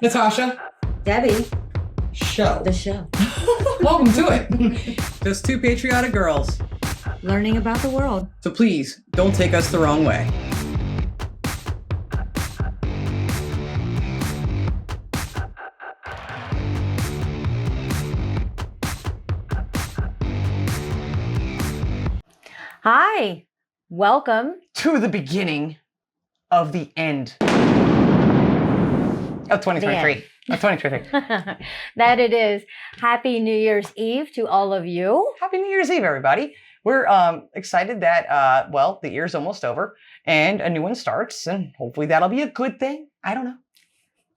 Natasha, Debbie, show. the show. Welcome to it. Just two patriotic girls. Learning about the world. So please, don't take us the wrong way. Hi, welcome. To the beginning of the end of 2023. Of 2023. That it is. Happy New Year's Eve to all of you. Happy New Year's Eve, everybody. We're excited that, the year's almost over and a new one starts, and hopefully that'll be a good thing. I don't know.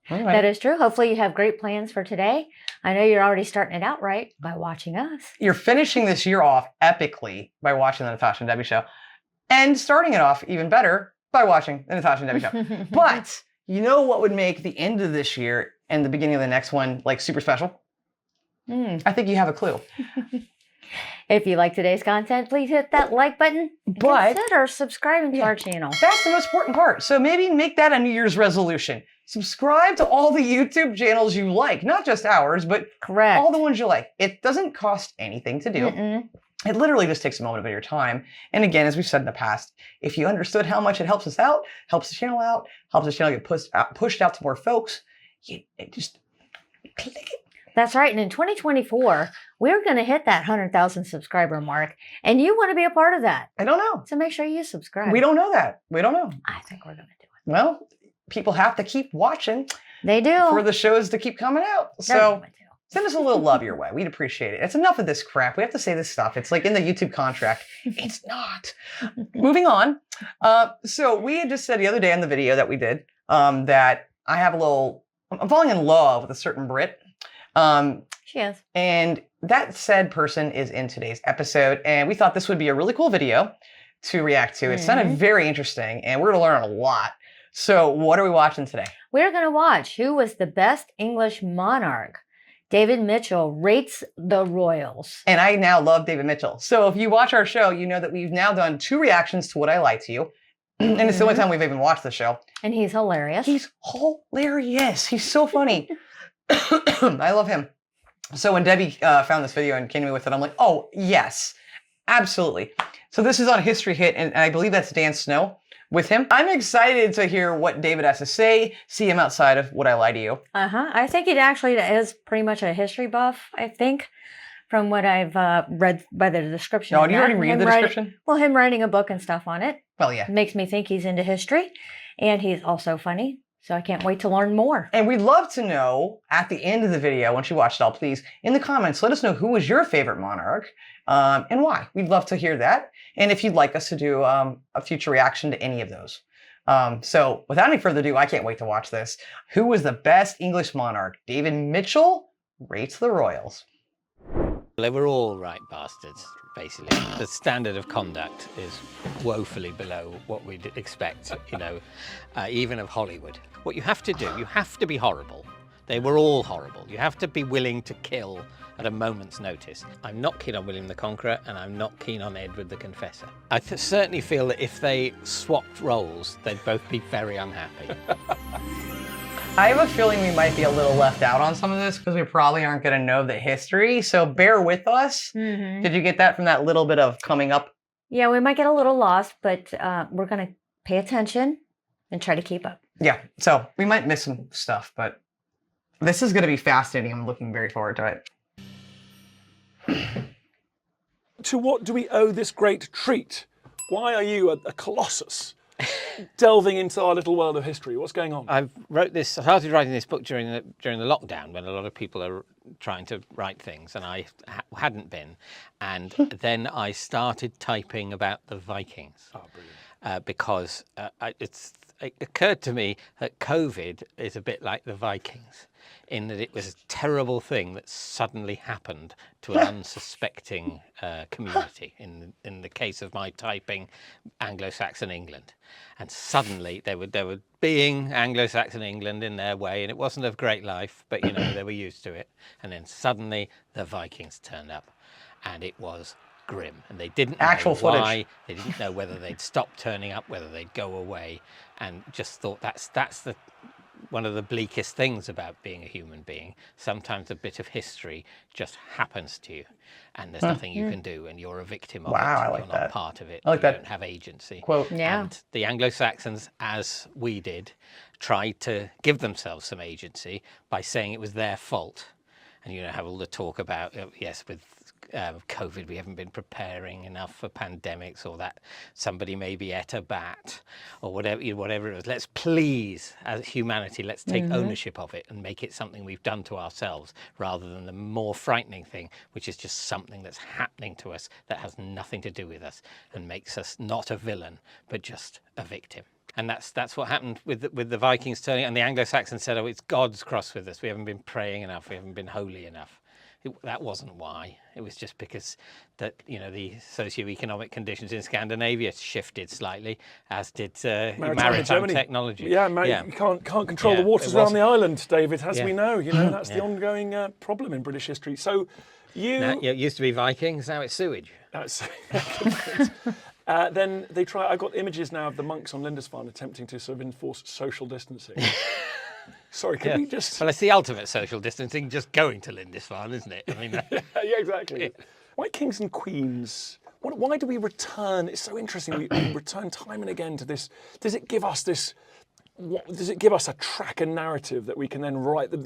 Anyway. That is true. Hopefully you have great plans for today. I know you're already starting it out right by watching us. You're finishing this year off epically by watching the Natasha and Debbie show, and starting it off even better by watching the Natasha and Debbie show. But you know what would make the end of this year and the beginning of the next one like super special? I think you have a clue. If you like today's content, please hit that like button But consider subscribing to our channel. that's the most important part. So maybe make that a New Year's resolution. Subscribe to all the YouTube channels you like, not just ours, but Correct. all the ones you like. It doesn't cost anything to do. It literally just takes a moment of your time. And again, as we've said in the past, if you understood how much it helps us out, helps the channel out, helps the channel get pushed out to more folks, just click it. That's right. And in 2024, we're going to hit that 100,000 subscriber mark. And you want to be a part of that. I don't know. So make sure you subscribe. We don't know that. We don't know. I think we're going to do it. Well, people have to keep watching They do. for the shows to keep coming out. They're So going to. send us a little love your way. We'd appreciate it. It's enough of this crap. We have to say this stuff. It's like in the YouTube contract. It's not. Moving on. So we had just said the other day on the video that we did that I'm falling in love with a certain Brit. She is. And that said person is in today's episode. And we thought this would be a really cool video to react to. It sounded very interesting and we're going to learn a lot. So what are we watching today? We're going to watch who was the best English monarch. David Mitchell rates the royals. And I now love David Mitchell. So if you watch our show, you know that we've now done 2 reactions to What I Lie to You. And it's the only time we've even watched the show. And he's hilarious. He's hilarious. He's so funny. I love him. So when Debbie found this video and came to me with it, I'm like, oh, yes, absolutely. So this is on History Hit, and I believe that's Dan Snow with him. I'm excited to hear what David has to say, see him outside of What I Lie to You. I think it actually is pretty much a history buff, I think, from what I've read by the description. Oh, did you already read the description? Well, him writing a book and stuff on it. Well, yeah. Makes me think he's into history, and he's also funny. So I can't wait to learn more. And we'd love to know at the end of the video, once you watch it all, please, in the comments, let us know who was your favorite monarch and why. We'd love to hear that. And if you'd like us to do a future reaction to any of those. So without any further ado, I can't wait to watch this. Who was the best English monarch? David Mitchell rates the royals. They were all right bastards, basically. The standard of conduct is woefully below what we'd expect, even of Hollywood. What you have to do, you have to be horrible. They were all horrible. You have to be willing to kill at a moment's notice. I'm not keen on William the Conqueror, and I'm not keen on Edward the Confessor. I certainly feel that if they swapped roles, they'd both be very unhappy. I have a feeling we might be a little left out on some of this because we probably aren't going to know the history. So bear with us. Did you get that from that little bit of coming up? Yeah, we might get a little lost, but we're going to pay attention and try to keep up. Yeah, so we might miss some stuff, but this is going to be fascinating. I'm looking very forward to it. To what do we owe this great treat? Why are you a colossus delving into our little world of history? What's going on? I started writing this book during the lockdown when a lot of people are trying to write things, and I hadn't been. And then I started typing about the Vikings. Oh, brilliant. Because it occurred to me that COVID is a bit like the Vikings, in that it was a terrible thing that suddenly happened to an unsuspecting community. In the case of my typing, Anglo-Saxon England, and suddenly they were being Anglo-Saxon England in their way, and it wasn't a great life, but they were used to it. And then suddenly the Vikings turned up, and it was grim, and they didn't know why. They didn't know whether they'd stop turning up, whether they'd go away, and just thought that's one of the bleakest things about being a human being. Sometimes a bit of history just happens to you, and there's nothing you can do, and you're a victim of it. Wow, I like you're not that. part of it. I like you that don't have agency. quote. Yeah. And the Anglo-Saxons, as we did, tried to give themselves some agency by saying it was their fault. And you know, have all the talk about, yes, with COVID, we haven't been preparing enough for pandemics, or that somebody maybe ate a bat, or whatever it was. Let's please, as humanity, let's take ownership of it and make it something we've done to ourselves, rather than the more frightening thing, which is just something that's happening to us that has nothing to do with us and makes us not a villain, but just a victim. And that's what happened with the Vikings turning, and the Anglo-Saxons said, "Oh, it's God's cross with us. We haven't been praying enough. We haven't been holy enough." That wasn't why. It was just because that, you know, the socio-economic conditions in Scandinavia shifted slightly, as did maritime technology. Yeah, you can't control the waters around the island, David, as we know. You know, that's the ongoing problem in British history. So it used to be Vikings, now it's sewage. That's then they try. I've got images now of the monks on Lindisfarne attempting to sort of enforce social distancing. Sorry, can we just? Well, it's the ultimate social distancing, just going to Lindisfarne, isn't it? I mean, yeah, exactly. Why kings and queens? Why do we return? It's so interesting. We return time and again to this. Does it give us this? Does it give us a track and narrative that we can then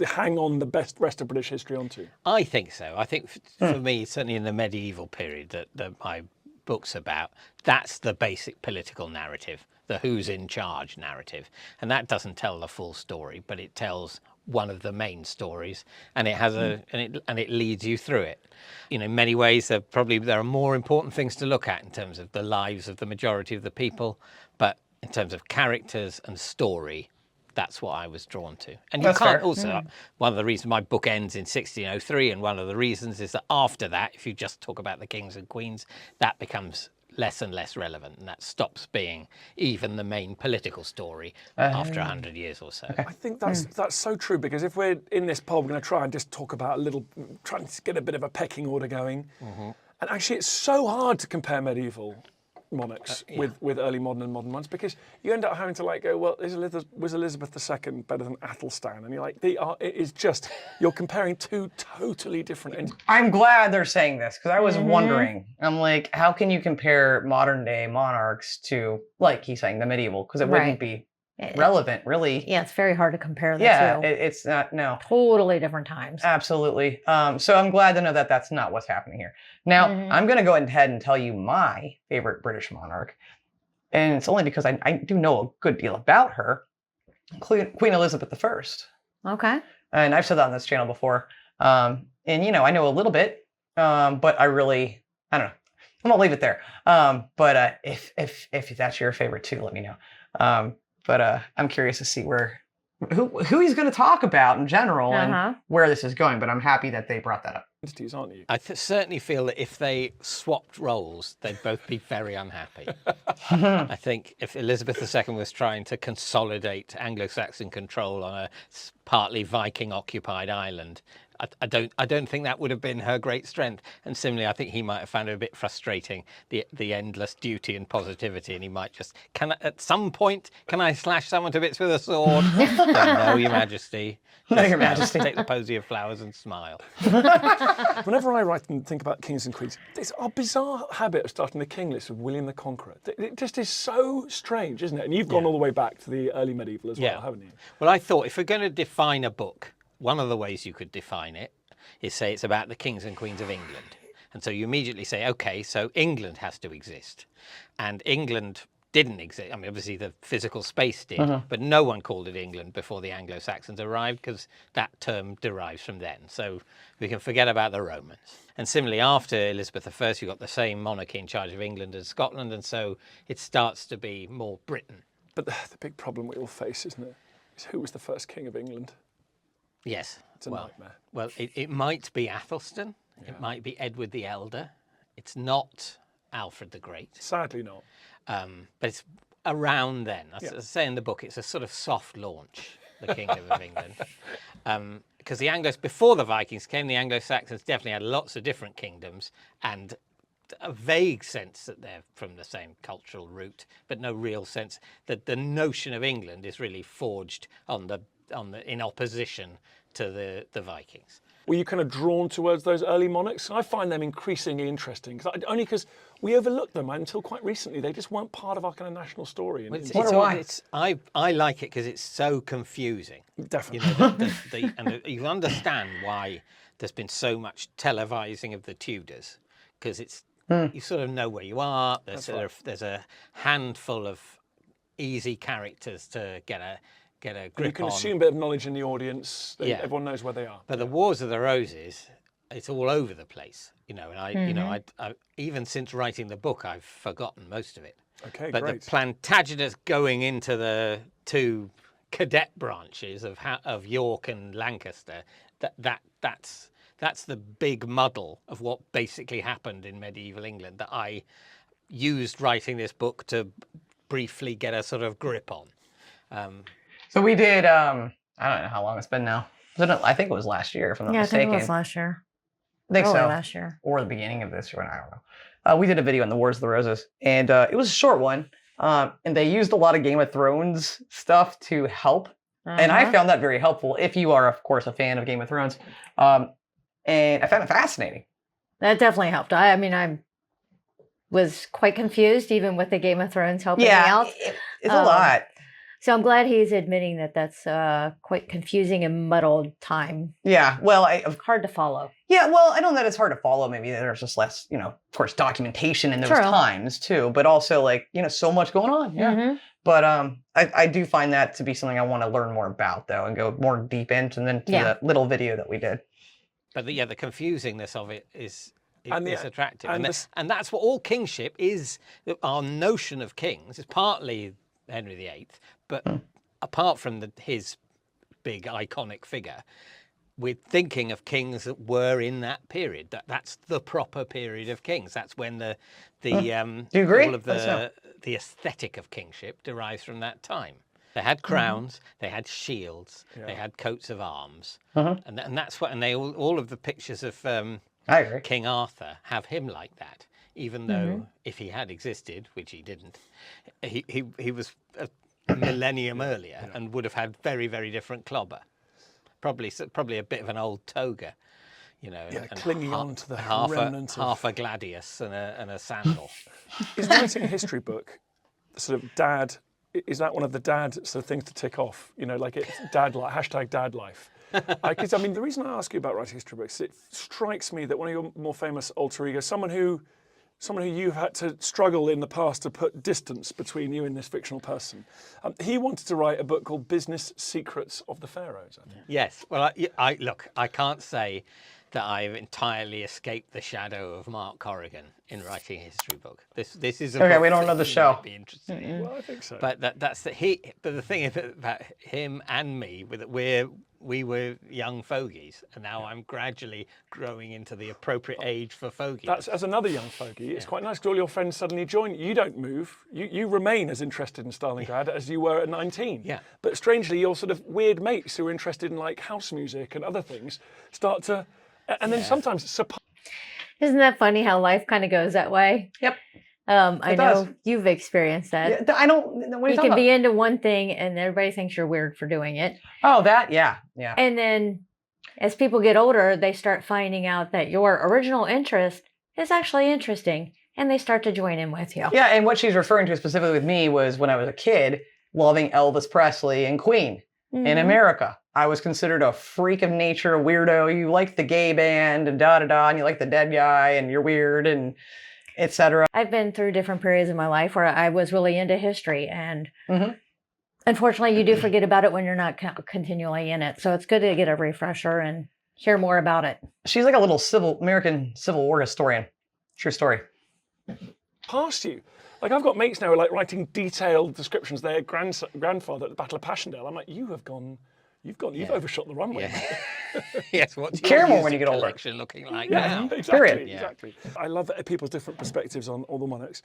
hang on the rest of British history onto? I think so. I think for me, certainly in the medieval period that my book's about, that's the basic political narrative, the who's in charge narrative. And that doesn't tell the full story, but it tells one of the main stories, and it has and it leads you through it. You know, in many ways there are more important things to look at in terms of the lives of the majority of the people, but in terms of characters and story, that's what I was drawn to. And you That's can't fair. also, one of the reasons my book ends in 1603, and one of the reasons is that after that, if you just talk about the kings and queens, that becomes less and less relevant, and that stops being even the main political story after 100 years or so. I think that's so true, because if we're in this pod, we're going to try and just talk about trying to get a bit of a pecking order going. And actually, it's so hard to compare medieval monarchs with early modern and modern ones, because you end up having to go, well, was Elizabeth II better than Athelstan? And you're like, it is just, you're comparing two totally different entities. I'm glad they're saying this, because I was wondering. I'm like, how can you compare modern day monarchs to, like he's saying, the medieval? Because it wouldn't be relevant, really. Yeah, it's very hard to compare the two. It's not, no. Totally different times. Absolutely. So I'm glad to know that that's not what's happening here. Now, I'm going to go ahead and tell you my favorite British monarch. And it's only because I do know a good deal about her, Queen Elizabeth I. Okay. And I've said that on this channel before. And, you know, I know a little bit, but I don't know. I'm going to leave it there. But if that's your favorite too, let me know. But I'm curious to see who he's going to talk about in general and where this is going. But I'm happy that they brought that up. Entities, aren't you? I certainly feel that if they swapped roles, they'd both be very unhappy. I think if Elizabeth II was trying to consolidate Anglo-Saxon control on a partly Viking-occupied island, I don't think that would have been her great strength. And similarly, I think he might have found it a bit frustrating, the endless duty and positivity, and he might just, at some point, can I slash someone to bits with a sword? No, Your Majesty. No, Your Majesty. Take the posy of flowers and smile. Whenever I write and think about kings and queens, it's our bizarre habit of starting the king list with William the Conqueror. It just is so strange, isn't it? And you've gone all the way back to the early medieval as well, haven't you? Well, I thought if we're going to define a book, one of the ways you could define it is say it's about the kings and queens of England. And so you immediately say, okay, so England has to exist. And England didn't exist. I mean, obviously the physical space did, but no one called it England before the Anglo-Saxons arrived, because that term derives from then. So we can forget about the Romans. And similarly, after Elizabeth I, you got the same monarchy in charge of England and Scotland, and so it starts to be more Britain. But the big problem we all face, isn't it, is who was the first king of England? Yes. It's a nightmare. Well, it might be Athelstan. It might be Edward the Elder. It's not Alfred the Great. Sadly not. But it's around then. As I say in the book, it's a sort of soft launch, the Kingdom of England. Because before the Vikings came, the Anglo-Saxons definitely had lots of different kingdoms, and a vague sense that they're from the same cultural root, but no real sense that the notion of England is really forged on the in opposition to the Vikings. Were you kind of drawn towards those early monarchs? I find them increasingly interesting, only because we overlooked them until quite recently. They just weren't part of our kind of national story. I like it because it's so confusing. Definitely. You know, and you understand why there's been so much televising of the Tudors, because you sort of know where you are. There's a handful of easy characters to get a grip on. You can assume a bit of knowledge in the audience. Everyone knows where they are. But the Wars of the Roses, it's all over the place, you know. And I even since writing the book, I've forgotten most of it. Okay, but great. the Plantagenets going into the two cadet branches of York and Lancaster, that's the big muddle of what basically happened in medieval England that I used writing this book to briefly get a sort of grip on. So we did, I don't know how long it's been now. I think it was last year, if I'm not mistaken. I think it was last year. I think so. Last year. Or the beginning of this year, I don't know. We did a video on the Wars of the Roses, and it was a short one. And they used a lot of Game of Thrones stuff to help. And I found that very helpful, if you are, of course, a fan of Game of Thrones. And I found it fascinating. That definitely helped. I mean, I was quite confused, even with the Game of Thrones helping me out. It's a lot. So I'm glad he's admitting that that's quite confusing and muddled time. Yeah, well, hard to follow. Yeah, well, I don't know that it's hard to follow. Maybe there's just less, of course, documentation in those times too. But also, so much going on. Yeah. Mm-hmm. But I do find that to be something I want to learn more about, though, and go more deep into, and then to the little video that we did. But the confusingness of it is attractive, and that's what all kingship is. Our notion of kings is partly Henry VIII, but apart from his big iconic figure, we're thinking of kings that were in that period. That's the proper period of kings. That's when the Do you agree? all of the aesthetic of kingship derives from that time. They had crowns, they had shields, they had coats of arms, and that's what. And they all of the pictures of I agree. King Arthur have him like that. Even though if he had existed, which he didn't, he was a millennium earlier and would have had very, very different clobber. Probably a bit of an old toga, and clinging on to the half a gladius and a sandal. Is writing a history book sort of dad? Is that one of the dad sort of things to tick off? It's dad life, hashtag dad life. Because the reason I ask you about writing history books, it strikes me that one of your more famous alter egos, someone who you've had to struggle in the past to put distance between you and this fictional person. He wanted to write a book called Business Secrets of the Pharaohs, I think. Yes. Well, I can't say that I've entirely escaped the shadow of Mark Corrigan in writing a history book. This is a okay. book We don't know the show. Might be interested in. Well, I think so. But But the thing about him and me, we were young fogies, and now I'm gradually growing into the appropriate age for fogies. That's as another young fogey. It's quite nice because all your friends suddenly join. You don't move. You remain as interested in Stalingrad as you were at 19. Yeah. But strangely, your sort of weird mates who are interested in house music and other things start to, and then sometimes surprise. Isn't that funny how life kind of goes that way? Yep. I know you've experienced that. Yeah, I don't. What you can be into one thing and everybody thinks you're weird for doing it. Oh, that, yeah. And then as people get older, they start finding out that your original interest is actually interesting and they start to join in with you. Yeah, and what she's referring to specifically with me was when I was a kid, loving Elvis Presley and Queen in America. I was considered a freak of nature, a weirdo. You like the gay band and da-da-da, and you like the dead guy and you're weird and etc. I've been through different periods in my life where I was really into history, and unfortunately, you do forget about it when you're not continually in it. So it's good to get a refresher and hear more about it. She's like a little American Civil War historian. True story. Past you. I've got mates now who are writing detailed descriptions. Their grandfather at the Battle of Passchendaele. I'm like, you've overshot the runway. Yeah. Yes, what's your care more when you get older. collection looking like now? Exactly. Yeah. Exactly. I love people's different perspectives on all the monarchs.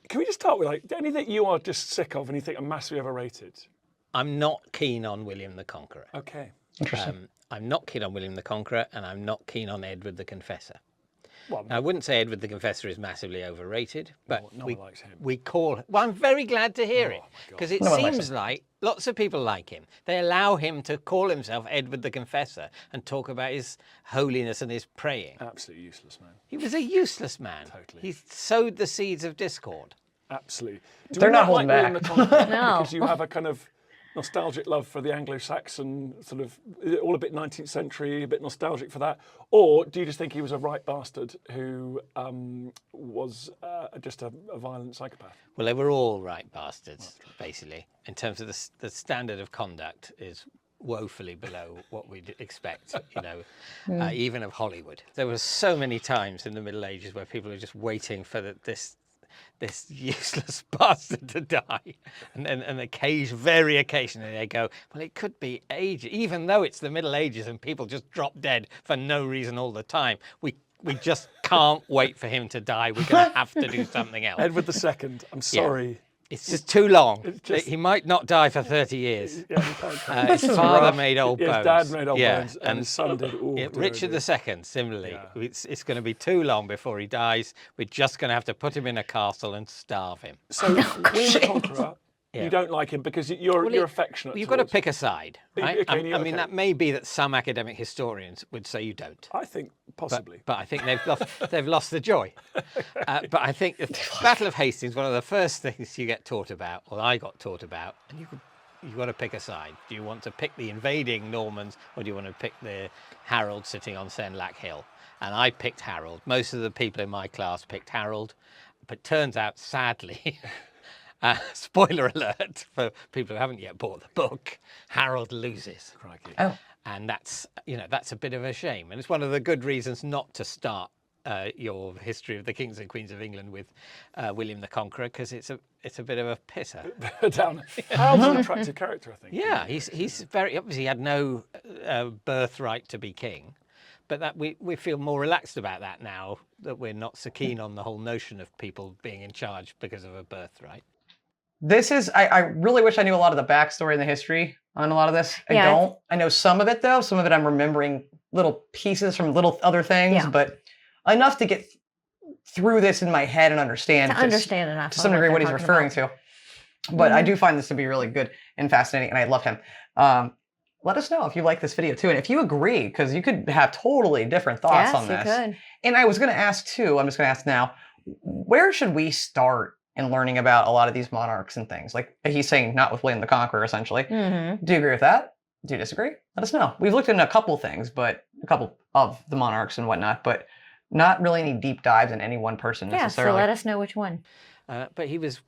Can we just start with any that you are just sick of and you think are massively overrated? I'm not keen on William the Conqueror. Okay. Interesting. I'm not keen on William the Conqueror, and I'm not keen on Edward the Confessor. Well, I wouldn't say Edward the Confessor is massively overrated, but no one likes him. we call. Well, I'm very glad to hear it, my God. because it No one likes seems like lots of people like him. They allow him to call himself Edward the Confessor and talk about his holiness and his praying. Absolutely useless, man. He was a useless man. Totally. He sowed the seeds of discord. Absolutely. Do They're we not like holding William back. the Conqueror? No. Because you have a kind of nostalgic love for the Anglo-Saxon, sort of all a bit 19th century, a bit nostalgic for that, or do you just think he was a right bastard who was just a violent psychopath? Well, they were all right bastards, basically, in terms of the standard of conduct is woefully below what we'd expect, even of Hollywood. There were so many times in the Middle Ages where people were just waiting for this useless bastard to die, and very occasionally they go, well, it could be ages, even though it's the Middle Ages and people just drop dead for no reason all the time. We just can't wait for him to die. We're going to have to do something else. Edward II, I'm sorry. It's just too long. just- He might not die for 30 years. Yeah, he can't. His father made old His bones. dad made old Yeah, bones, and his son did. Ooh, Yeah, dear, Richard dear. II, similarly, Yeah. it's going to be too long before he dies. We're just going to have to put him in a castle and starve him. So, William the Conqueror, Yeah. you don't like him because you're affectionate. You've got to towards- pick a side, right? Okay, I mean, okay. that may be that some academic historians would say you don't. I think possibly. But I think they've lost the joy. But I think the Battle of Hastings, one of the first things you get taught about, or I got taught about, and you've got to pick a side. Do you want to pick the invading Normans, or do you want to pick the Harold sitting on Senlac Hill? And I picked Harold. Most of the people in my class picked Harold, but turns out, sadly, spoiler alert for people who haven't yet bought the book, Harold loses. Crikey. Oh. And that's a bit of a shame. And it's one of the good reasons not to start your history of the kings and queens of England with William the Conqueror, because it's a bit of a pisser. Down. Harold's an attractive character, I think. Yeah, he's very obviously he had no birthright to be king, but that we feel more relaxed about that now, that we're not so keen on the whole notion of people being in charge because of a birthright. I really wish I knew a lot of the backstory and the history on a lot of this. I Yeah. don't. I know some of it, though. Some of it I'm remembering little pieces from little other things, Yeah. but enough to get through this in my head and understand To understand enough to some of degree what what he's they're talking referring about. to. But I do find this to be really good and fascinating, and I love him. Let us know if you like this video, too, and if you agree, because you could have totally different thoughts Yes, on you this. could. And I was going to ask, too, I'm just going to ask now, where should we start in learning about a lot of these monarchs and things? Like he's saying, not with William the Conqueror, essentially. Mm-hmm. Do you agree with that? Do you disagree? Let us know. We've looked into a couple things, but a couple of the monarchs and whatnot, but not really any deep dives in any one person Yeah, so necessarily. let us know which one. But he was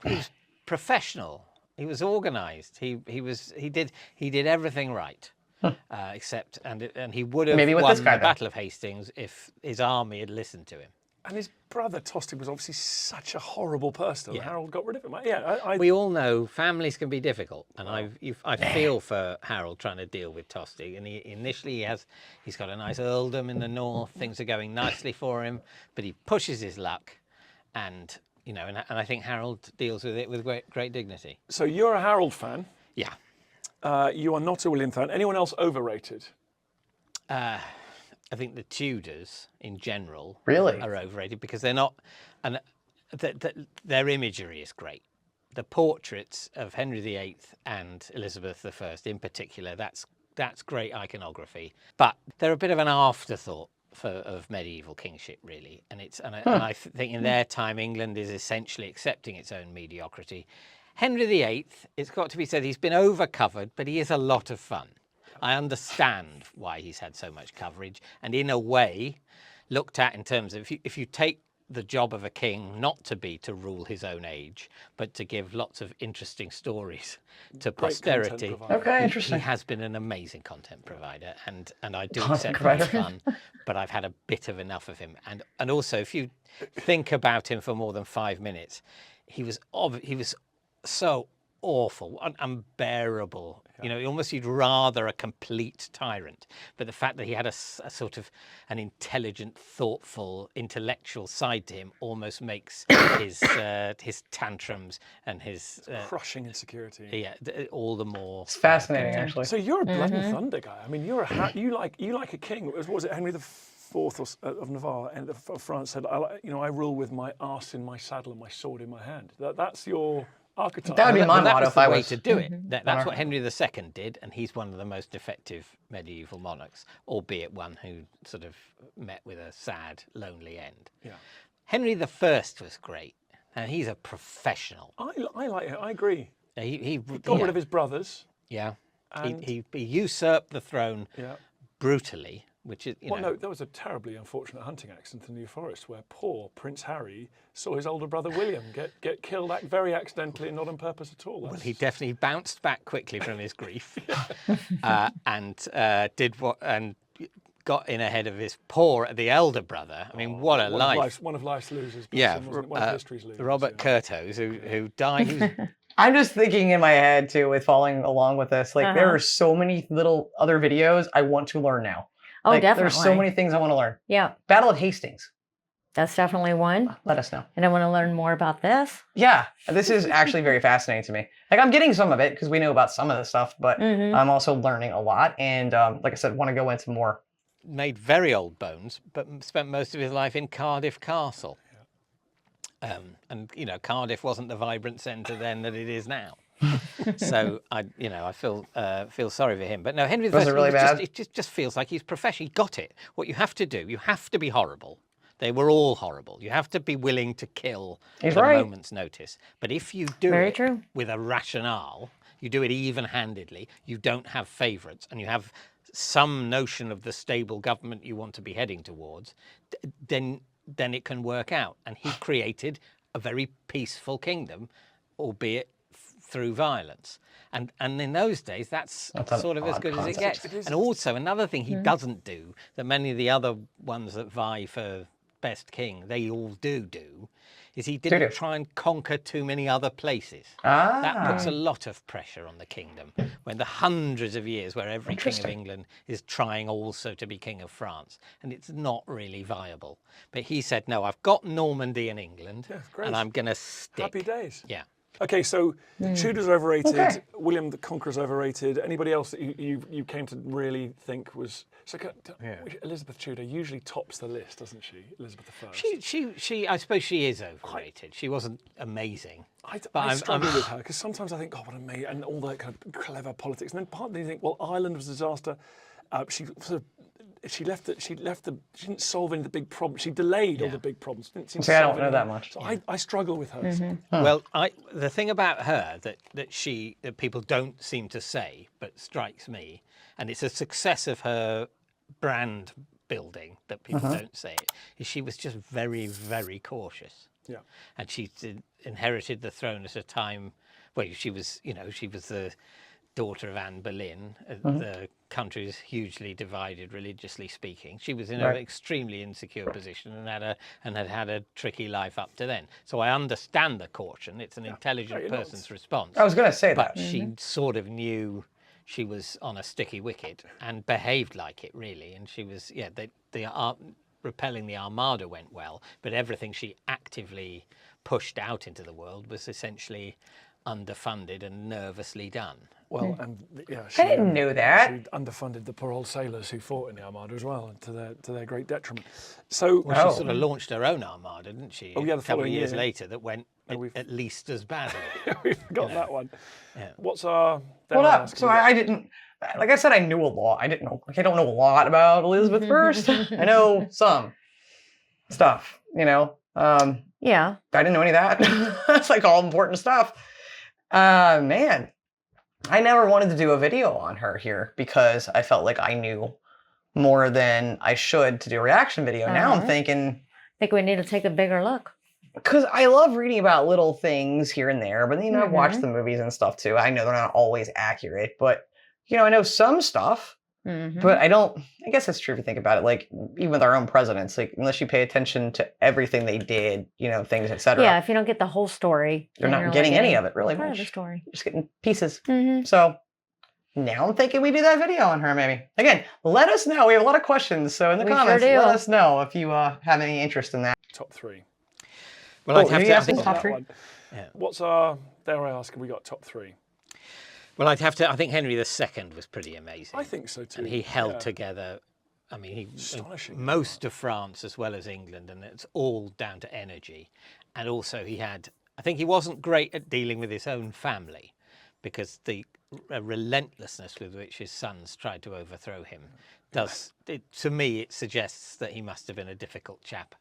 professional. He was organised. He did everything right, except and he would have Maybe with won this guy, the then. Battle of Hastings if his army had listened to him. And his brother Tosti was obviously such a horrible person. Yeah. Harold got rid of him. Yeah, We all know families can be difficult, and I feel for Harold trying to deal with Tosti. And he's got a nice earldom in the north. Things are going nicely for him, but he pushes his luck, and I think Harold deals with it with great dignity. So you're a Harold fan. Yeah. You are not a William fan. Anyone else overrated? I think the Tudors in general Really? are overrated because they're not, and their imagery is great. The portraits of Henry VIII and Elizabeth I in particular, that's great iconography. But they're a bit of an afterthought of medieval kingship, really. And I think in their time, England is essentially accepting its own mediocrity. Henry VIII, it's got to be said, he's been overcovered, but he is a lot of fun. I understand why he's had so much coverage, and in a way, looked at in terms of if you take the job of a king not to be to rule his own age, but to give lots of interesting stories to Great posterity. content provider. Okay, He interesting. has been an amazing content provider, and I do Content accept that's provider. fun, but I've had a bit of enough of him. And also, if you think about him for more than 5 minutes, he was so awful, unbearable. Almost you'd rather a complete tyrant. But the fact that he had a sort of an intelligent, thoughtful, intellectual side to him almost makes his tantrums and his Crushing insecurity. all the more. It's fascinating, actually. So you're a Blood and Thunder guy. I mean, you like a king. Was it Henry of Navarre and of France said, I rule with my arse in my saddle and my sword in my hand. That's your archetype. That would be my Well, that motto was if the I way was to do it. That's monarch. what Henry II did, and he's one of the most effective medieval monarchs, albeit one who sort of met with a sad, lonely end. Yeah. Henry I was great, and he's a professional. I like it. I agree. He Got rid of his brothers. Yeah. And- He usurped the throne Yeah. brutally, which is, Well, no, there was a terribly unfortunate hunting accident in the New Forest where poor Prince Harry saw his older brother William get killed very accidentally and not on purpose at all. Well, he definitely bounced back quickly from his grief, and got in ahead of the elder brother. I mean, what a life! One of life's losers. Yeah, One of history's losers. Robert Curthose, who died. He was, I'm just thinking in my head too, with following along with this. Like there are so many little other videos I want to learn now. Oh, Like, definitely. There's so many things I want to learn. Yeah, Battle of Hastings. that's definitely one. Let us know. And I want to learn more about this. Yeah, this is actually very fascinating to me. Like I'm getting some of it because we know about some of the stuff, but I'm also learning a lot. And like I said, want to go into more. made very old bones, but spent most of his life in Cardiff Castle. And Cardiff wasn't the vibrant centre then that it is now. So I feel sorry for him. But no, Henry Was I it really bad? it just feels like he's professional. He got it. What you have to do, you have to be horrible. They were all horrible. You have to be willing to kill at a moment's notice. But if you do it with a rationale, you do it even-handedly, you don't have favourites, and you have some notion of the stable government you want to be heading towards, then it can work out. And he created a very peaceful kingdom, albeit through violence. And in those days, that's sort of as good as it gets. And also, another thing he doesn't do, that many of the other ones that vie for best king, they all do, is he didn't try and conquer too many other places. That puts a lot of pressure on the kingdom, when the hundreds of years where every king of England is trying also to be king of France, and it's not really viable. But he said, no, I've got Normandy in England, and I'm going to stick. Happy days. Yeah. Okay, so Tudors are overrated. William the Conqueror's overrated. Anybody else that you came to really think was... So Elizabeth Tudor usually tops the list, doesn't she? Elizabeth I. She I suppose she is overrated. She wasn't amazing. I struggle with her because sometimes I think, oh, what amazing, and all that kind of clever politics. And then partly you think, well, Ireland was a disaster. She didn't solve any of the big problems. She delayed all the big problems. Didn't seem to I solve don't know any that of them. much. So I struggle with her. Well, the thing about her that people don't seem to say, but strikes me, and it's a success of her brand building that people don't say it, is she was just very, very cautious. Yeah. And she inherited the throne at a time where she was the daughter of Anne Boleyn. The country is hugely divided, religiously speaking. She was in an extremely insecure position and had a tricky life up to then. So I understand the caution. It's an intelligent person's response. I was going to say that. But she sort of knew she was on a sticky wicket and behaved like it, really. And she was, repelling the Armada went well, but everything she actively pushed out into the world was essentially underfunded and nervously done. Well, and I didn't know that. She underfunded the poor old sailors who fought in the Armada as well, to their great detriment. So she sort of launched her own Armada, didn't she? Oh, yeah, a couple of years later, that went at least as badly. We've forgotten that one. Yeah. What's our... Hold up. So I didn't... Like I said, I knew a lot. I don't know a lot about Elizabeth I. I know some stuff, Yeah. I didn't know any of that. That's like all important stuff. Man, I never wanted to do a video on her here because I felt like I knew more than I should to do a reaction video. Now I'm thinking... I think we need to take a bigger look. Because I love reading about little things here and there, but I've watched the movies and stuff too. I know they're not always accurate, but I know some stuff, but I guess that's true if you think about it. Like even with our own presidents, like unless you pay attention to everything they did, things, etc. Yeah, if you don't get the whole story, you're not getting any of it really. Part of the story. You're just getting pieces. So now I'm thinking we do that video on her maybe. Again, let us know. We have a lot of questions, so in the comments, let us know if you have any interest in that. Top three. Well, I'd have to... I think top three. Yeah. What's our... Dare I ask, have we got top three? Well, I'd have to... I think Henry II was pretty amazing. I think so too. And he held together I mean, he Astonishing. most of France as well as England, and it's all down to energy. And also, I think he wasn't great at dealing with his own family, because the relentlessness with which his sons tried to overthrow him to me, it suggests that he must have been a difficult chap,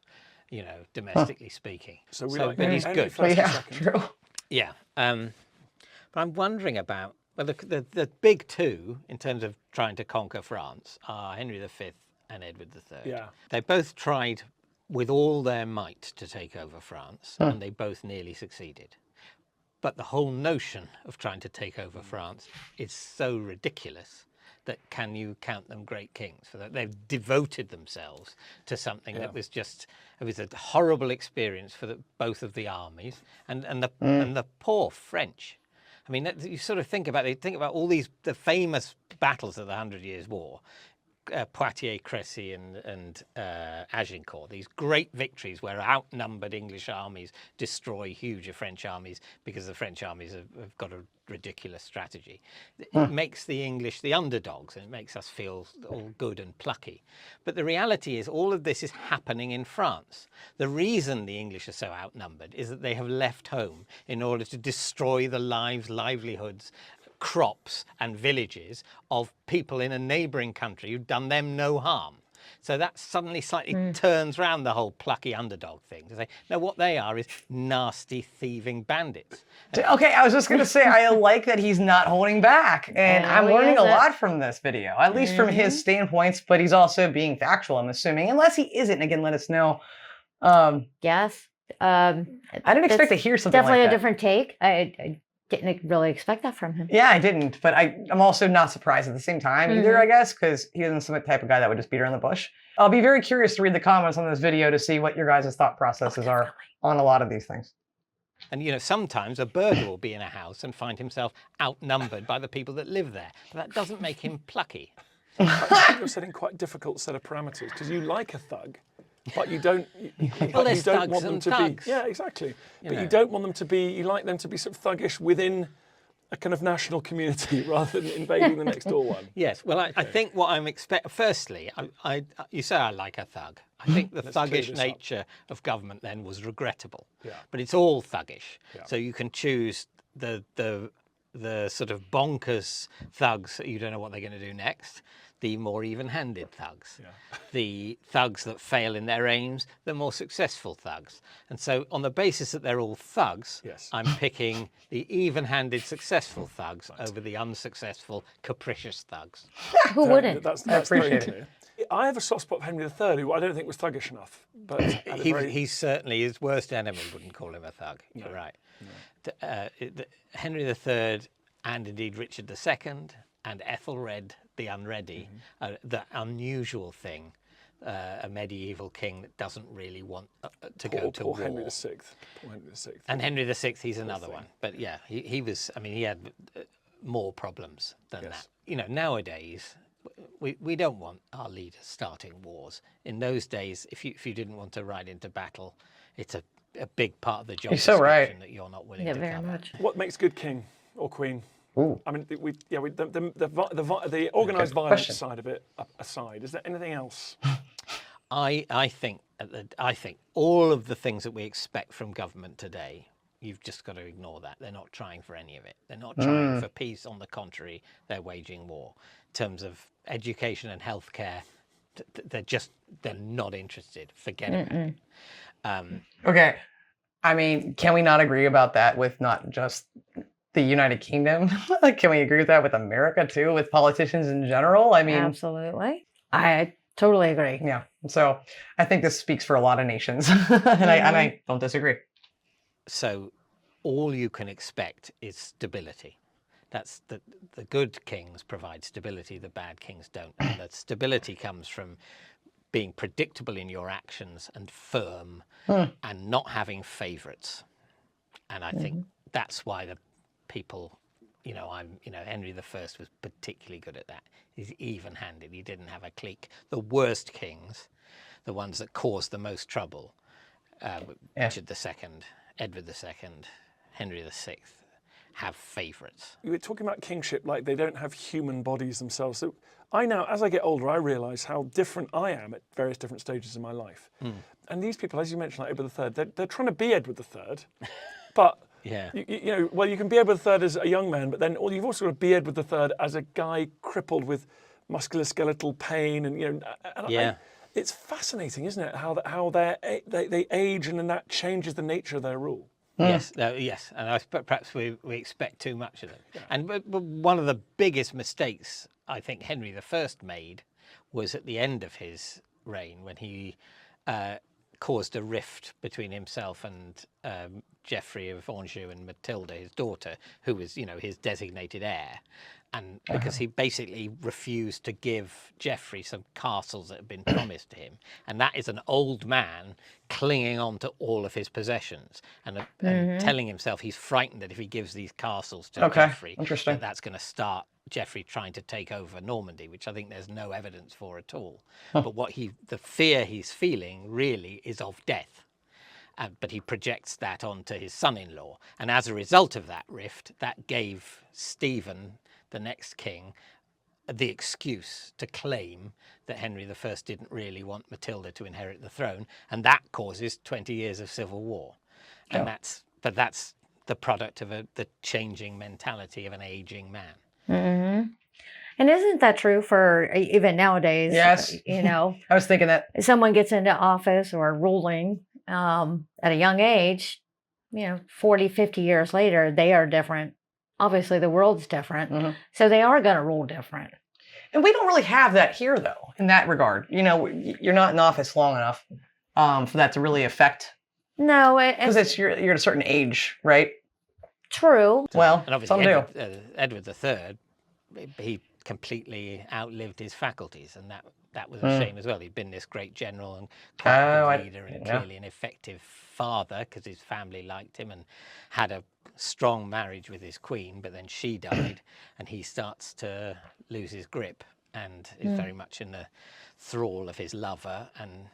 domestically speaking. So but he's Henry good. first and Yeah, second. true. Yeah. But I'm wondering about, well, the big two in terms of trying to conquer France are Henry V and Edward III. Yeah. They both tried with all their might to take over France, and they both nearly succeeded. But the whole notion of trying to take over France is so ridiculous that can you count them great kings for that? They've devoted themselves to something that was it was a horrible experience for both of the armies and the poor French. I mean, you sort of think about all the famous battles of the 100 Years' War, Poitiers, Crécy, and Agincourt. These great victories where outnumbered English armies destroy huge French armies because the French armies have got a ridiculous strategy. It makes the English the underdogs, and it makes us feel all good and plucky. But the reality is all of this is happening in France. The reason the English are so outnumbered is that they have left home in order to destroy the livelihoods, crops and villages of people in a neighbouring country who've done them no harm. So that suddenly slightly turns around the whole plucky underdog thing to say, no, what they are is nasty, thieving bandits. Okay, I was just going to say, I like that he's not holding back. And I'm learning a lot from this video, at least from his standpoints, but he's also being factual, I'm assuming. Unless he isn't, again, let us know. Yes. I didn't expect to hear something definitely like that. a different take. I didn't really expect that from him. Yeah, I didn't, but I'm also not surprised at the same time either, I guess, because he isn't some type of guy that would just beat around the bush. I'll be very curious to read the comments on this video to see what your guys' thought processes are on a lot of these things. And, sometimes a burglar will be in a house and find himself outnumbered by the people that live there. But that doesn't make him plucky. I think you're setting quite a difficult set of parameters, because you like a thug, but you don't. Well, there's you don't thugs want them and to thugs. be. Yeah, exactly. But know. you don't want them to be. You like them to be sort of thuggish within a kind of national community rather than invading the next door one. Yes. Well, I think what I'm expecting. Firstly, you say I like a thug. I think the thuggish nature of government then was regrettable. Yeah. But it's all thuggish. Yeah. So you can choose the sort of bonkers thugs that you don't know what they're going to do next. The more even-handed thugs, the thugs that fail in their aims, the more successful thugs. And so on the basis that they're all thugs, I'm picking the even-handed successful thugs over the unsuccessful capricious thugs. Who wouldn't? That's I appreciate very it. clear. I have a soft spot for Henry III, who I don't think was thuggish enough. But He's certainly, his worst enemy wouldn't call him a thug. You're right. No. Henry III and indeed Richard II and Ethelred the Unready, the unusual thing, a medieval king that doesn't really want to go to war. Henry VI. Poor Henry VI. And Henry VI, he's another one. But yeah, he was, I mean, he had more problems than that. Nowadays, we don't want our leaders starting wars. In those days, if you didn't want to ride into battle, it's a big part of the job description that you're not willing to very cover. much. What makes good king or queen? Ooh. I mean, the organised violence side of it aside, is there anything else? I think all of the things that we expect from government today, you've just got to ignore that. They're not trying for any of it. They're not trying for peace. On the contrary, they're waging war. In terms of education and healthcare, they're not interested. Forget about it. Okay. I mean, can we not agree about that with not just the United Kingdom? Can we agree with that with America too, with politicians in general? I mean, Absolutely. I totally agree. Yeah. So I think this speaks for a lot of nations, and I don't disagree. So all you can expect is stability. That's the good kings provide stability, the bad kings don't. And that stability comes from being predictable in your actions and firm and not having favourites. And I think that's why the people, Henry I was particularly good at that. He's even-handed. He didn't have a clique. The worst kings, the ones that caused the most trouble, Richard II, Edward II, Henry VI, have favourites. You were talking about kingship like they don't have human bodies themselves. So I now, as I get older, I realise how different I am at various different stages in my life. And these people, as you mentioned, like Edward III, they're trying to be Edward III, but Yeah. you can be Edward III as a young man, but then you've also got to be Edward III as a guy crippled with musculoskeletal pain, and it's fascinating, isn't it? How they age, and then that changes the nature of their rule. Yes, yes, and perhaps we expect too much of them. Yeah. And but one of the biggest mistakes I think Henry I made was at the end of his reign when he caused a rift between himself and Geoffrey of Anjou and Matilda, his daughter, who was, his designated heir. And because he basically refused to give Geoffrey some castles that had been promised to him. And that is an old man clinging on to all of his possessions and telling himself he's frightened that if he gives these castles to Geoffrey, that's going to start Geoffrey trying to take over Normandy, which I think there's no evidence for at all. But the fear he's feeling really is of death. But he projects that onto his son-in-law. And as a result of that rift, that gave Stephen, the next king, the excuse to claim that Henry I didn't really want Matilda to inherit the throne, and that causes 20 years of civil war. And that's the product of the changing mentality of an aging man. Mm-hmm. And isn't that true for even nowadays? Yes. I was thinking that. Someone gets into office or ruling at a young age, 40, 50 years later, they are different. Obviously, the world's different, so they are going to rule different. And we don't really have that here, though, in that regard. You're not in office long enough for that to really affect. No, because you're at a certain age, right? True. Well, and obviously Edward III, he completely outlived his faculties, and that was a shame as well. He'd been this great general and leader and clearly an effective father because his family liked him and had a strong marriage with his queen, but then she died and he starts to lose his grip and is very much in the thrall of his lover, and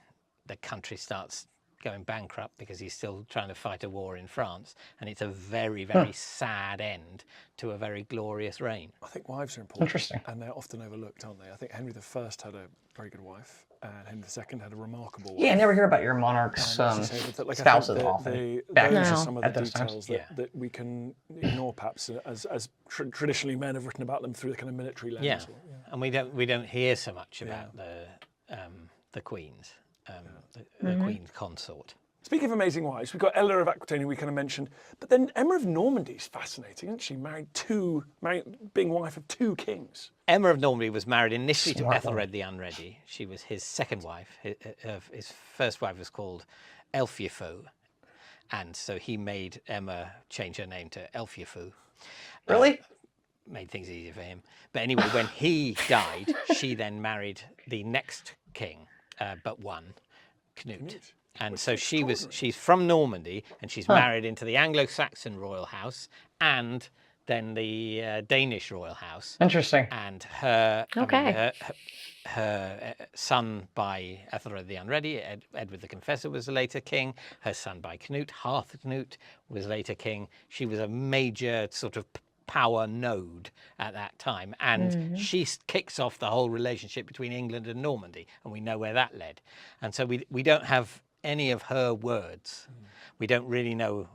the country starts going bankrupt because he's still trying to fight a war in France, and it's a very, very sad end to a very glorious reign. I think wives are important. Interesting. And they're often overlooked, aren't they? I think Henry I had a very good wife, and Henry II had a remarkable wife. Yeah, I never hear about your monarch's spouses often. Those are some of the details that we can ignore, perhaps, as traditionally men have written about them through the kind of military lens. Yeah, and we don't hear so much about the queens. The Queen's consort. Speaking of amazing wives, we've got Eleanor of Aquitaine we kind of mentioned, but then Emma of Normandy is fascinating, isn't she? Being wife of 2 kings. Emma of Normandy was married initially to Ethelred the Unready. She was his second wife. His first wife was called Elfiefu, and so he made Emma change her name to Elfiefu. Really? Made things easier for him. But anyway, when he died, she then married the next king. But one, Canute. And so she's from Normandy, and she's married into the Anglo-Saxon royal house and then the Danish royal house. Interesting. And her son by Ethelred the Unready, Edward the Confessor, was the later king. Her son by Canute, Harthacnut, was later king. She was a major sort of power node at that time, and she kicks off the whole relationship between England and Normandy, and we know where that led. And so we don't have any of her words. We don't really know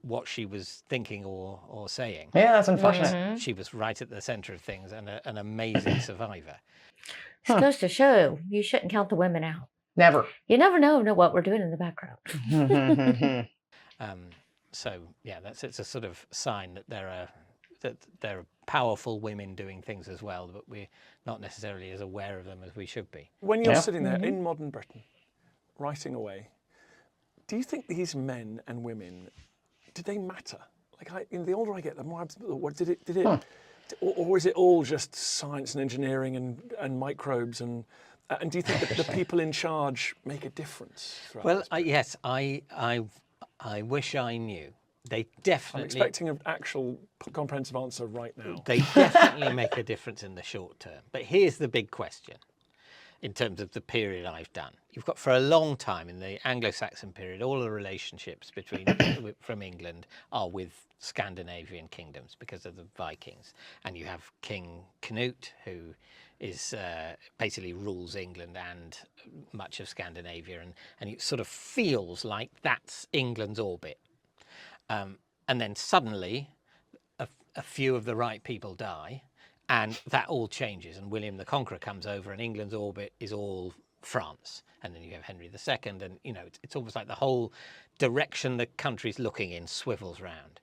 what she was thinking or saying. Yeah, that's unfortunate. She was right at the centre of things and an amazing survivor. It goes to show you shouldn't count the women out. Never. You never know what we're doing in the background. So yeah, it's a sort of sign that there are powerful women doing things as well, but we're not necessarily as aware of them as we should be. When you're sitting there in modern Britain, writing away, do you think these men and women, did they matter? Like, the older I get, the more or is it all just science and engineering and microbes and do you think that the people in charge make a difference? Well, yes, I wish I knew. They definitely. I'm expecting an actual comprehensive answer right now. They definitely make a difference in the short term. But here's the big question. in terms of the period I've done. You've got for a long time in the Anglo-Saxon period, all the relationships between from England are with Scandinavian kingdoms because of the Vikings. And you have King Canute, who is basically rules England and much of Scandinavia, and it sort of feels like that's England's orbit. And then suddenly a few of the right people die, and that all changes, and William the Conqueror comes over, and England's orbit is all France. And then you have Henry II, and it's almost like the whole direction the country's looking in swivels round.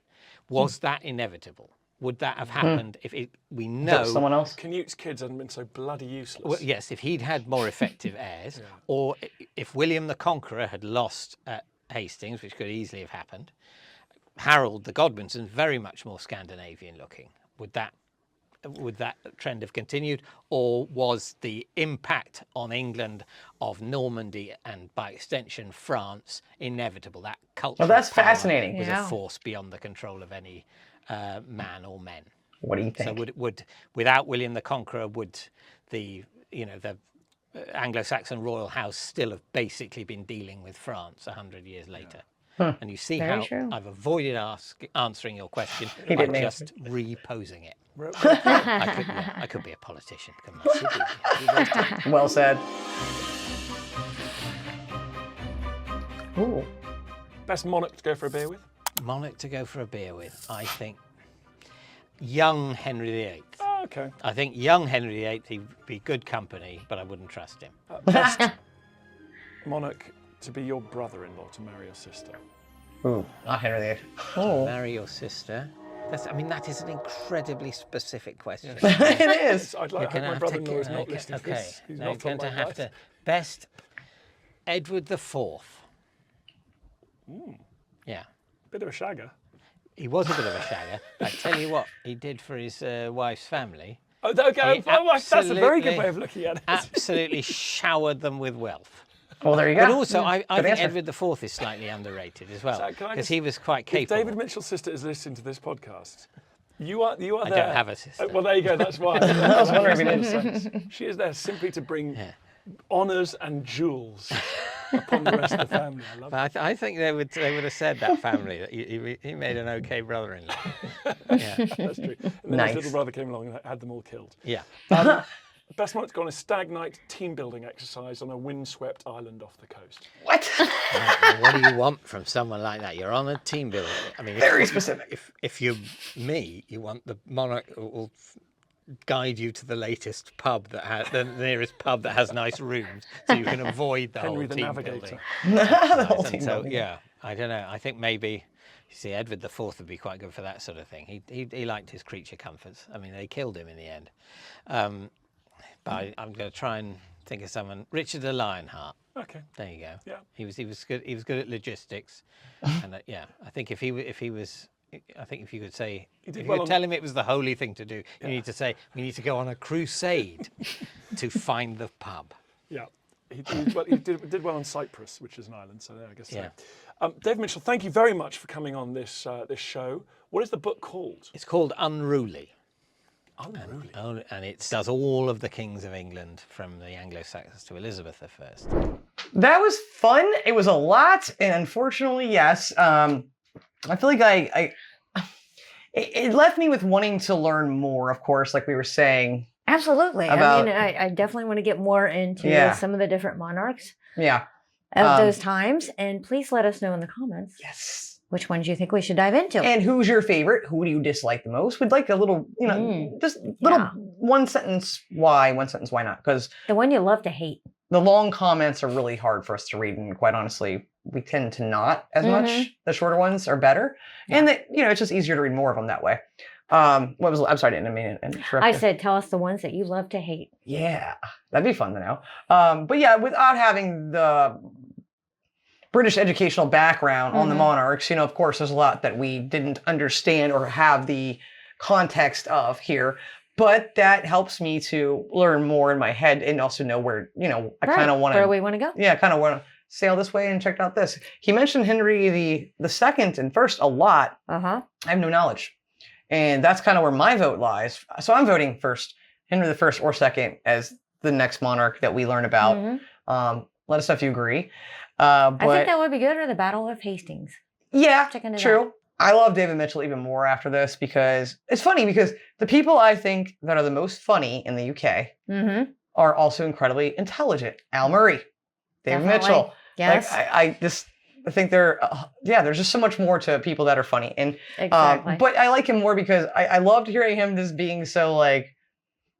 Was that inevitable? Would that have happened if we know someone else? Canute's kids hadn't been so bloody useless. Well, yes, if he'd had more effective heirs, or if William the Conqueror had lost at Hastings, which could easily have happened, Harold the Godwinson very much more Scandinavian looking. Would that trend have continued, or was the impact on England of Normandy and by extension France inevitable? That culture. Well, that's fascinating. Was a force beyond the control of any man or men. What do you think? So would without William the Conqueror, would the Anglo-Saxon royal house still have basically been dealing with France 100 years later? And you see Very how true. I've avoided answering your question He by didn't just reposing it. Re- I could be a politician. Couldn't I? Well said. Ooh. Best monarch to go for a beer with? Monarch to go for a beer with, I think. Young Henry VIII. Oh, okay. I think young Henry VIII, he'd be good company, but I wouldn't trust him. Best monarch to be your brother-in-law, to marry your sister. Ooh, not Henry VIII. Oh. Marry your sister. That is an incredibly specific question. It is. I'd like to hope my brother-in-law is not listening to Okay, this. He's now not you're from going to my have life. to. Best Edward IV. Yeah. Bit of a shagger. He was a bit of a shagger. I tell you what, he did for his wife's family. Oh, okay. He That's a very good absolutely- way of looking at it. Absolutely showered them with wealth. Well, there you go. But also, I Good think answer. Edward IV is slightly underrated as well, So can I because just- he was quite If capable. David Mitchell's sister is listening to this podcast, you are I there. don't have a sister. Well, there you go. That's why. I was wondering if he did. She is there simply to bring honours and jewels upon the rest of the family. I love it. But I think they would have said, that family, that he made an okay brother-in-law. Yeah. That's true. And then Nice. his little brother came along and had them all killed. Yeah. Best monarch to go on a stag night team building exercise on a windswept island off the coast. What? What do you want from someone like that? You're on a team building. I mean, Very specific. If you're me, you want the monarch who will guide you to the latest pub that has the nearest pub that has nice rooms, so you can avoid the Henry whole the team Navigator. building. The whole And team. so, building. yeah, I don't know. I think maybe, you see, Edward IV would be quite good for that sort of thing. He liked his creature comforts. I mean, they killed him in the end. But I'm going to try and think of someone. Richard the Lionheart. Okay. There you go. Yeah. He was good. He was good at logistics, and yeah, I think if you could say, if you well could on- tell him it was the holy thing to do, you need to say we need to go on a crusade to find the pub. Yeah. He did well on Cyprus, which is an island, so there, I guess. Yeah. So. Dave Mitchell, thank you very much for coming on this show. What is the book called? It's called Unruly. Unruly. And it does all of the kings of England from the Anglo-Saxons to Elizabeth I. That was fun. It was a lot, and unfortunately, yes. I feel like it left me with wanting to learn more. Of course, like we were saying. Absolutely. About- I definitely want to get more into Yeah. some of the different monarchs Yeah. of those times. And please let us know in the comments Yes. which ones you think we should dive into. And who's your favorite? Who do you dislike the most? We'd like a little, just little Yeah. one sentence why, one sentence why not? Because The one you love to hate. the long comments are really hard for us to read, and quite honestly, we tend to not as much. The shorter ones are better, and that it's just easier to read more of them that way. I'm sorry, I didn't mean to interrupt I you. said, tell us the ones that you love to hate. Yeah, that'd be fun to know. But yeah, without having the British educational background on the monarchs, of course, there's a lot that we didn't understand or have the context of here. But that helps me to learn more in my head and also know where, I kind of want Where to, we want to go. yeah, kind of want to sail this way and check out this. He mentioned Henry the second and first a lot. Uh-huh. I have no knowledge. And that's kind of where my vote lies. So I'm voting first, Henry the first or second, as the next monarch that we learn about. Mhm. Let us know if you agree. I But think that would be good, or the Battle of Hastings. yeah, Check into true. I love David Mitchell even more after this because it's funny because the people I think that are the most funny in the UK Mm-hmm. are also incredibly intelligent. Al Murray, David Definitely. Mitchell. Yes. Like I think there's just so much more to people that are funny. And Exactly. but I like him more because I loved hearing him just being so like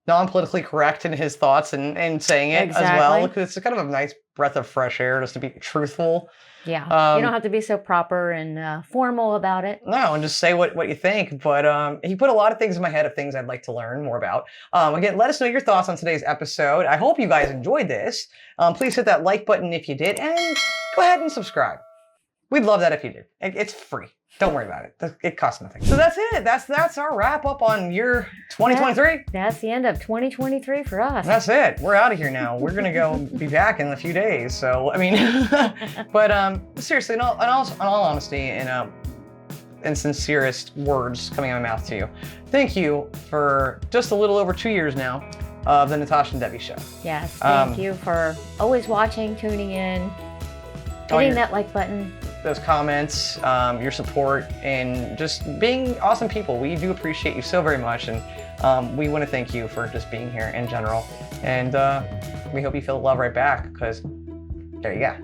non-politically correct in his thoughts and saying it as well. Exactly. Because it's kind of a nice breath of fresh air just to be truthful. Yeah. You don't have to be so proper and formal about it. No, and just say what you think. But he put a lot of things in my head of things I'd like to learn more about. Again, let us know your thoughts on today's episode. I hope you guys enjoyed this. Please hit that like button if you did, and go ahead and subscribe. We'd love that if you did. It's free. Don't worry about it. It costs nothing. So that's it. That's our wrap up on year 2023. That's the end of 2023 for us. That's it. We're out of here now. We're gonna go be back in a few days. So I mean, but seriously, in all honesty, and sincerest words coming out of my mouth to you, thank you for just a little over 2 years now of the Natasha and Debbie Show. Yes. Thank you for always watching, tuning in, hitting that like button. Those comments, your support, and just being awesome people. We do appreciate you so very much, and we want to thank you for just being here in general. And we hope you feel the love right back, because there you go.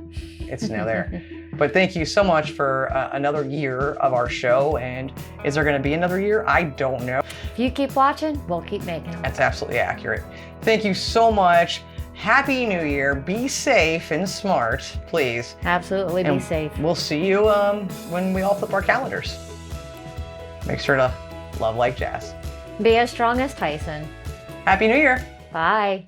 It's now there. But thank you so much for another year of our show. And is there going to be another year? I don't know. If you keep watching, we'll keep making them. That's absolutely accurate. Thank you so much. Happy New Year. Be safe and smart, please. Absolutely, be safe. We'll see you when we all flip our calendars. Make sure to love like jazz. Be as strong as Tyson. Happy New Year. Bye.